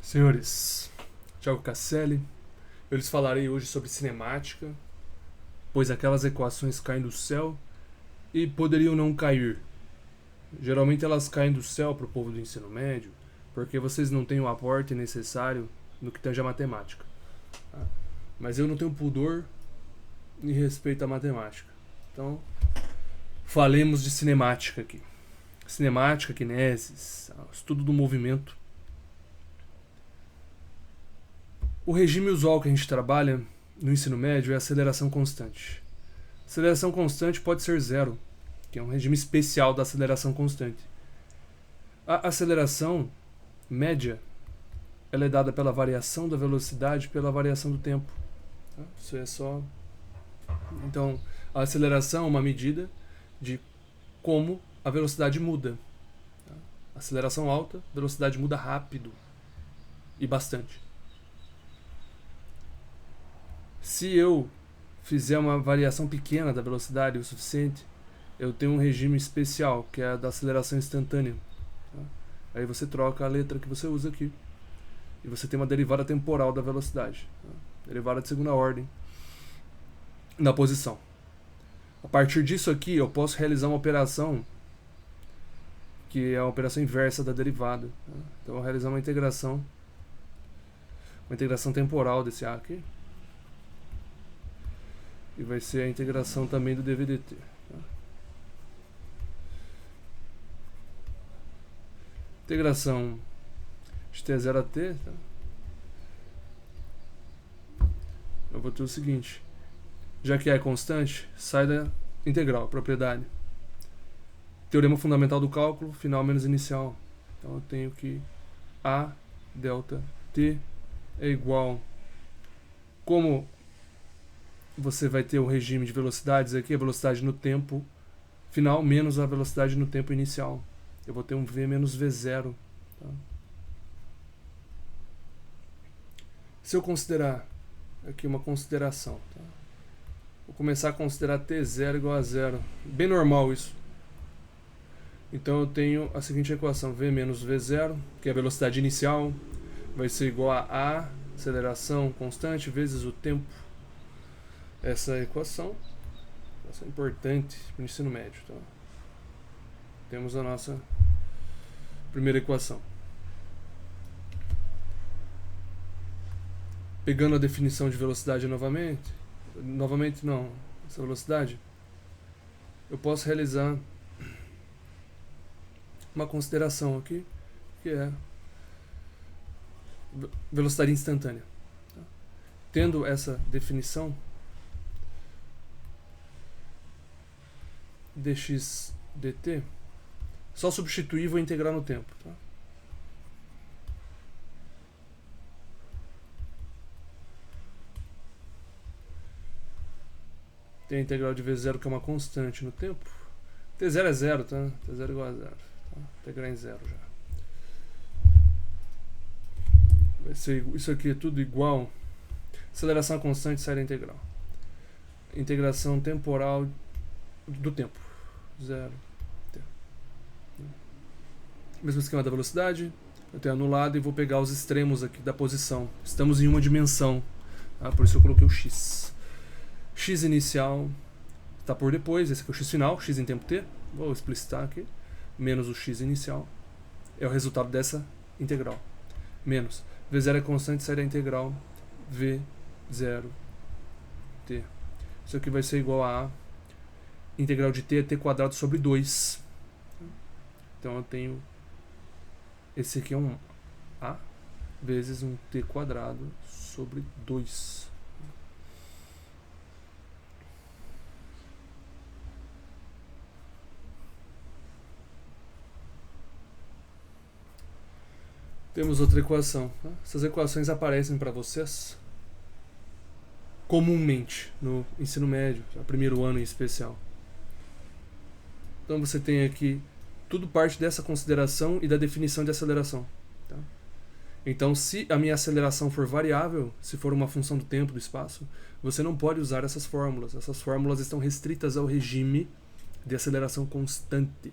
Senhores, Thiago Casselli, eu lhes falarei hoje sobre cinemática, pois aquelas equações caem do céu e poderiam não cair. Geralmente elas caem do céu para o povo do ensino médio, porque vocês não têm o aporte necessário no que tange a matemática. Mas eu não tenho pudor em respeito à matemática. Então, falemos de cinemática aqui. Cinemática, kineses, estudo do movimento. O regime usual que a gente trabalha no ensino médio é a aceleração constante. Aceleração constante pode ser zero, que é um regime especial da aceleração constante. A aceleração média ela é dada pela variação da velocidade pela variação do tempo. Isso é só. Então, a aceleração é uma medida de como a velocidade muda. Aceleração alta, velocidade muda rápido e bastante. Se eu fizer uma variação pequena da velocidade o suficiente, eu tenho um regime especial, que é a da aceleração instantânea. Aí você troca a letra que você usa aqui. E você tem uma derivada temporal da velocidade. Derivada de segunda ordem na posição. A partir disso aqui, eu posso realizar uma operação que é a operação inversa da derivada. Então, eu vou realizar uma integração temporal desse A aqui. E vai ser a integração também do dv/dt. Integração de t0 a t. Eu vou ter o seguinte. Já que é constante, sai da integral, propriedade. Teorema fundamental do cálculo, final menos inicial. Então eu tenho que A delta t é igual. Como você vai ter o regime de velocidades aqui, a velocidade no tempo final menos a velocidade no tempo inicial. Eu vou ter um v menos v0. Tá? Se eu considerar aqui uma consideração, tá? Vou começar a considerar t0 igual a zero. Bem normal isso. Então eu tenho a seguinte equação: v menos v0, que é a velocidade inicial, vai ser igual a aceleração constante vezes o tempo. Essa equação é importante para o ensino médio. Tá? Temos a nossa primeira equação. Pegando a definição de velocidade novamente não, essa velocidade, eu posso realizar uma consideração aqui, que é velocidade instantânea. Tá? Tendo essa definição, dx dt, só substituir e vou integrar no tempo. Tá? Tem a integral de v0, que é uma constante no tempo. t0 é zero, tá? t0 é igual a zero. Tá? Integrar em zero já. Vai ser, isso aqui é tudo igual. Aceleração constante sai da integral. Integração temporal do tempo. Zero. Mesmo esquema da velocidade. Eu tenho anulado e vou pegar os extremos aqui da posição. Estamos em uma dimensão. Tá? Por isso eu coloquei o x. X inicial está por depois. Esse aqui é o x final. X em tempo t. Vou explicitar aqui. Menos o x inicial. É o resultado dessa integral. Menos. V0 é constante, sai da integral. V0 t. Isso aqui vai ser igual a integral de t é t quadrado sobre 2. Então eu tenho esse aqui é um a vezes um t quadrado sobre 2. Temos outra equação. Essas equações aparecem para vocês comumente no ensino médio, primeiro ano em especial. Então você tem aqui tudo parte dessa consideração e da definição de aceleração. Tá? Então, se a minha aceleração for variável, se for uma função do tempo, do espaço, você não pode usar essas fórmulas. Essas fórmulas estão restritas ao regime de aceleração constante.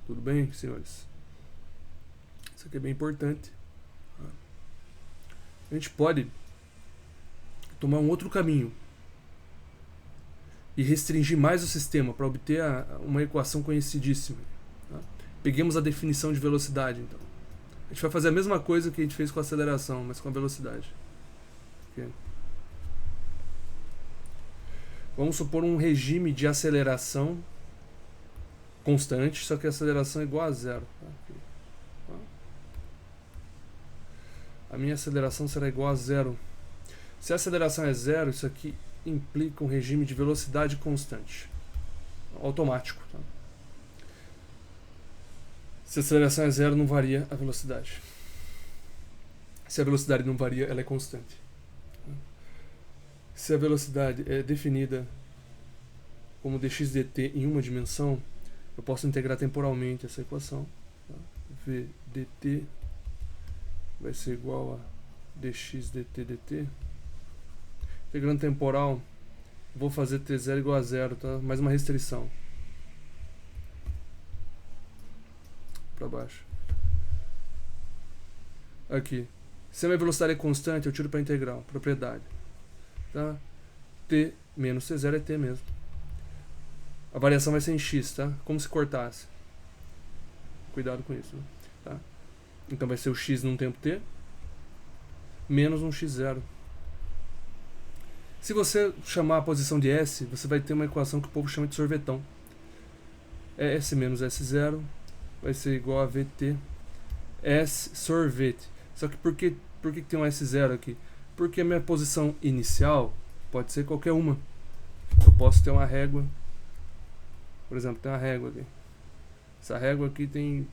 Tudo bem, senhores? Isso aqui é bem importante. a gente pode tomar um outro caminho e restringir mais o sistema para obter uma equação conhecidíssima. Tá? Peguemos a definição de velocidade, então. A gente vai fazer a mesma coisa que a gente fez com a aceleração, mas com a velocidade. Okay. Vamos supor um regime de aceleração constante, só que a aceleração é igual a zero. Tá? A minha aceleração será igual a zero. Se a aceleração é zero, isso aqui implica um regime de velocidade constante, automático. Tá? Se a aceleração é zero, não varia a velocidade. Se a velocidade não varia, ela é constante. Se a velocidade é definida como dx dt em uma dimensão, eu posso integrar temporalmente essa equação. Tá? V dt vai ser igual a dx dt. Integrando temporal, vou fazer t0 igual a zero, tá? Mais uma restrição. Para baixo. Aqui. Se a minha velocidade é constante, eu tiro para integral. Propriedade. Tá? T menos t0 é t mesmo. A variação vai ser em x, tá? Como se cortasse. Cuidado com isso. Né? Tá? Então vai ser o x num tempo t menos um x0. Se você chamar a posição de S, você vai ter uma equação que o povo chama de sorvetão. S menos S0 vai ser igual a VT S sorvete. Só que por que tem um S0 aqui? Porque a minha posição inicial pode ser qualquer uma. Eu posso ter uma régua. Por exemplo, tem uma régua aqui. Essa régua aqui tem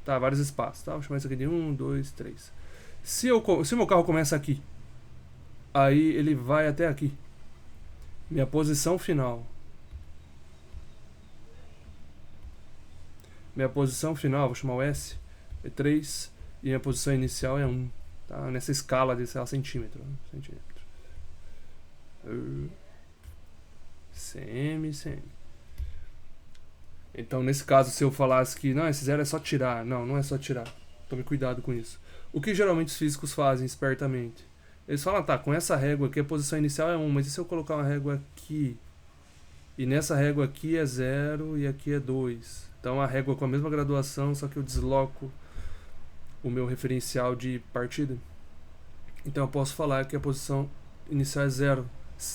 vários espaços. Tá? Vou chamar isso aqui de 1, 2, 3. Se o meu carro começa aqui, aí ele vai até aqui. Minha posição final. Minha posição final, vou chamar o S, é 3. E minha posição inicial é 1. Tá? Nessa escala de, sei lá, centímetro. cm. Então, nesse caso, se eu falasse que não, esse zero é só tirar. Não, não é só tirar. Tome cuidado com isso. O que geralmente os físicos fazem espertamente? Eles falam, tá, com essa régua aqui a posição inicial é 1, mas e se eu colocar uma régua aqui? E nessa régua aqui é 0 e aqui é 2. Então a régua com a mesma graduação, só que eu desloco o meu referencial de partida. Então eu posso falar que a posição inicial é 0,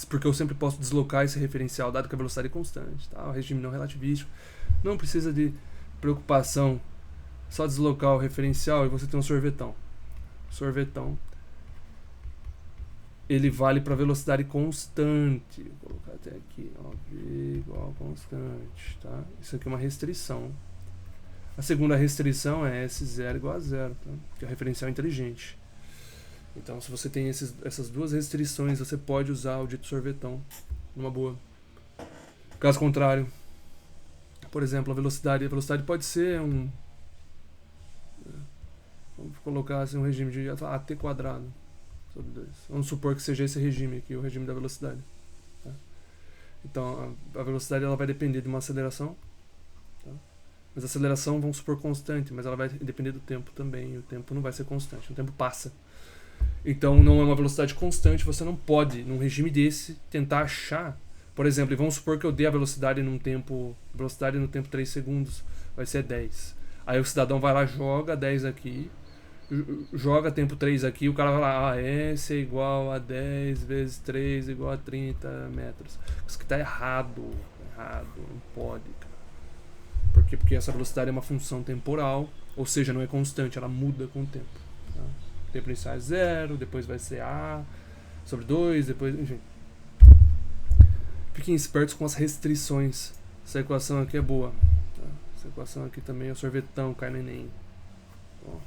porque eu sempre posso deslocar esse referencial, dado que a velocidade é constante. Tá? O regime não relativístico. Não precisa de preocupação, só deslocar o referencial e você tem um sorvetão. Sorvetão. Ele vale para velocidade constante. Vou colocar até aqui, ó, V igual a constante, tá? Isso aqui é uma restrição. A segunda restrição é S0 igual a 0, tá? Que é o referencial inteligente. Então, se você tem essas duas restrições, você pode usar o dito sorvetão numa boa. Caso contrário, por exemplo, a velocidade pode ser vamos colocar assim um regime de AT quadrado. Sobre 2. Vamos supor que seja esse regime aqui, o regime da velocidade. Tá? Então, a velocidade ela vai depender de uma aceleração. Tá? Mas a aceleração, vamos supor, constante, mas ela vai depender do tempo também. E o tempo não vai ser constante, o tempo passa. Então, não é uma velocidade constante, você não pode, num regime desse, tentar achar. Por exemplo, vamos supor que eu dê a velocidade no tempo 3 segundos, vai ser 10. Aí o cidadão vai lá, joga 10 aqui, joga tempo 3 aqui, o cara vai lá, S é igual a 10 vezes 3 igual a 30 metros. Isso que tá errado, não pode, cara. Por quê? Porque essa velocidade é uma função temporal, ou seja, não é constante, ela muda com o tempo. Tá? O tempo inicial é 0, depois vai ser A sobre 2, depois, enfim. Fiquem espertos com as restrições. Essa equação aqui é boa. Tá? Essa equação aqui também é o sorvetão, cai no Enem. Bom.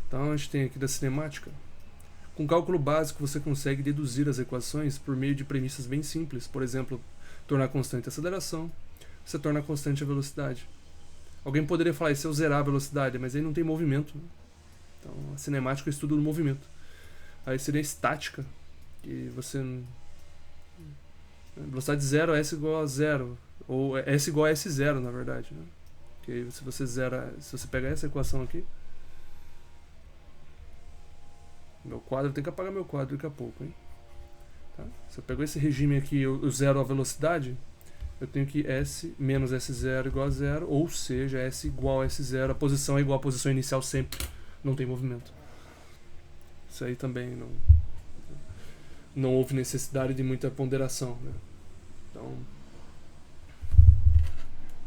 Então a gente tem aqui da cinemática. Com cálculo básico você consegue deduzir as equações por meio de premissas bem simples. Por exemplo, tornar constante a aceleração, você torna constante a velocidade. Alguém poderia falar, e se eu zerar a velocidade, mas aí não tem movimento. Né? Então a cinemática é o estudo do movimento. Aí seria a estática, que você... velocidade zero é S igual a zero, ou S igual a S0 na verdade. Né? Que aí se você pega essa equação aqui, Meu quadro, eu tenho que apagar meu quadro daqui a pouco, hein? Tá? Se eu pegar esse regime aqui, eu zero a velocidade, eu tenho que S menos S0 igual a 0, ou seja, S igual a S0, a posição é igual à posição inicial sempre, não tem movimento. Isso aí também não houve necessidade de muita ponderação, né? Então,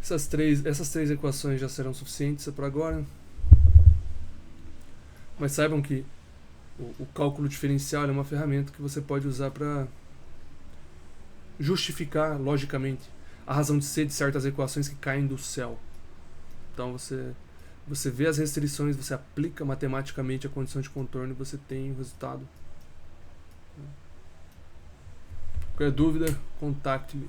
essas três equações já serão suficientes para agora. Mas saibam que o cálculo diferencial é uma ferramenta que você pode usar para justificar logicamente a razão de ser de certas equações que caem do céu. Então você vê as restrições, você aplica matematicamente a condição de contorno e você tem o resultado. Qualquer dúvida, contacte-me.